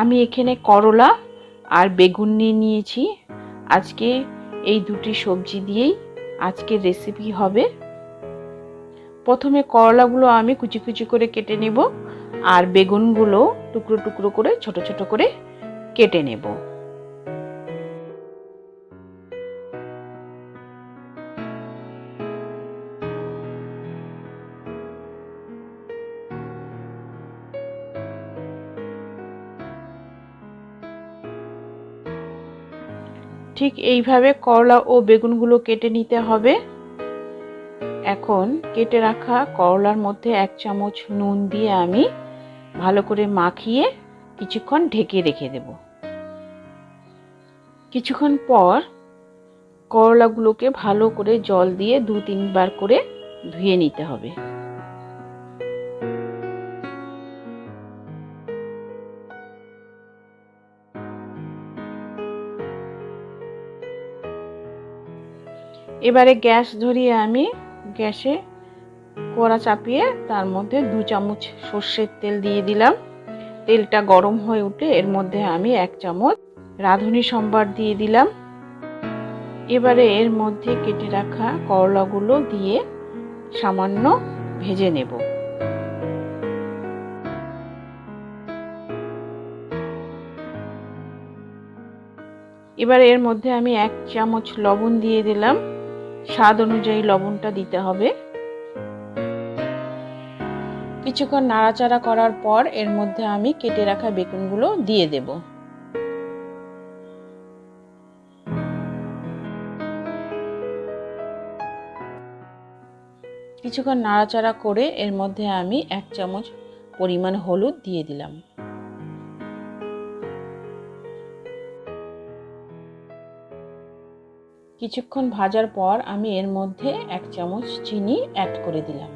আমি এখানে করলা আর বেগুন নিয়ে নিয়েছি। আজকে এই দুটি সবজি দিয়েই আজকের রেসিপি হবে। প্রথমে করলাগুলো আমি কুচি কুচি করে কেটে নেব, আর বেগুনগুলো টুকরো টুকরো করে ছোট ছোট করে কেটে নেব। ঠিক এইভাবে করলা ও বেগুনগুলো কেটে নিতে হবে। এখন কেটে রাখা করলার মধ্যে 1 চামচ নুন দিয়ে আমি ভালো করে মাখিয়ে কিছুক্ষণ ঢেকে রেখে দেব। কিছুক্ষণ পর করলাগুলোকে ভালো করে জল দিয়ে 2-3 বার করে ধুয়ে নিতে হবে। এবারে গ্যাস ধরিয়ে আমি গ্যাসে কড়া চাপিয়ে তার মধ্যে 2 চামচ সর্ষের তেল দিয়ে দিলাম। তেলটা গরম হয়ে উঠলে এর মধ্যে আমি 1 চামচ রাঁধুনি সম্বার দিয়ে দিলাম। এবারে এর মধ্যে কেটে রাখা করলাগুলো দিয়ে সামান্য ভেজে নেব। এবার এর মধ্যে আমি 1 চামচ লবণ দিয়ে দিলাম। স্বাদ অনুযায়ী লবণটা দিতে হবে। কিছুক্ষণ নাড়াচাড়া করার পর এর মধ্যে আমি কেটে রাখা বেগুনগুলো দিয়ে দেব। কিছুক্ষণ নাড়াচাড়া করে এর মধ্যে আমি 1 চামচ পরিমাণ হলুদ দিয়ে দিলাম। কিছুক্ষণ ভাজার পর আমি এর মধ্যে 1 চামচ চিনি অ্যাড করে দিলাম।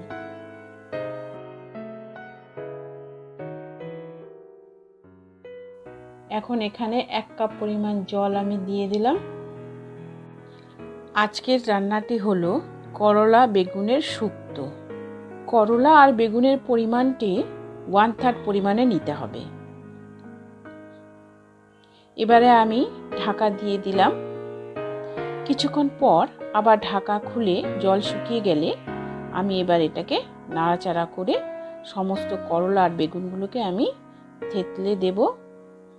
এখন এখানে 1 কাপ পরিমাণ জল আমি দিয়ে দিলাম। আজকের রান্নাটি হলো করলা বেগুনের শুক্তো। করলা আর বেগুনের পরিমাণটি 1/3 পরিমাণে নিতে হবে। এবারে আমি ঢাকা দিয়ে দিলাম। কিছুক্ষণ পর আবার ঢাকা খুলে জল শুকিয়ে গেলে আমি এবার এটাকে নাড়াচাড়া করে সমস্ত করলা আর বেগুনগুলোকে আমি থেতলে দেব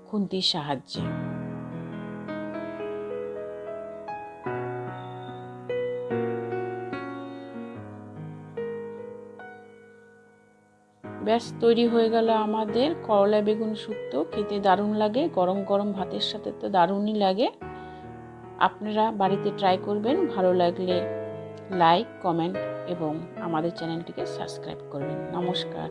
খুন্তির সাহায্যে। ব্যাস তৈরি হয়ে গেল আমাদের করলা বেগুন শুক্তো। খেতে দারুণ লাগে, গরম গরম ভাতের সাথে তো দারুণই লাগে। আপনারা বাড়িতে ট্রাই করবেন। ভালো লাগলে লাইক, কমেন্ট এবং আমাদের চ্যানেলটিকে সাবস্ক্রাইব করবেন। নমস্কার।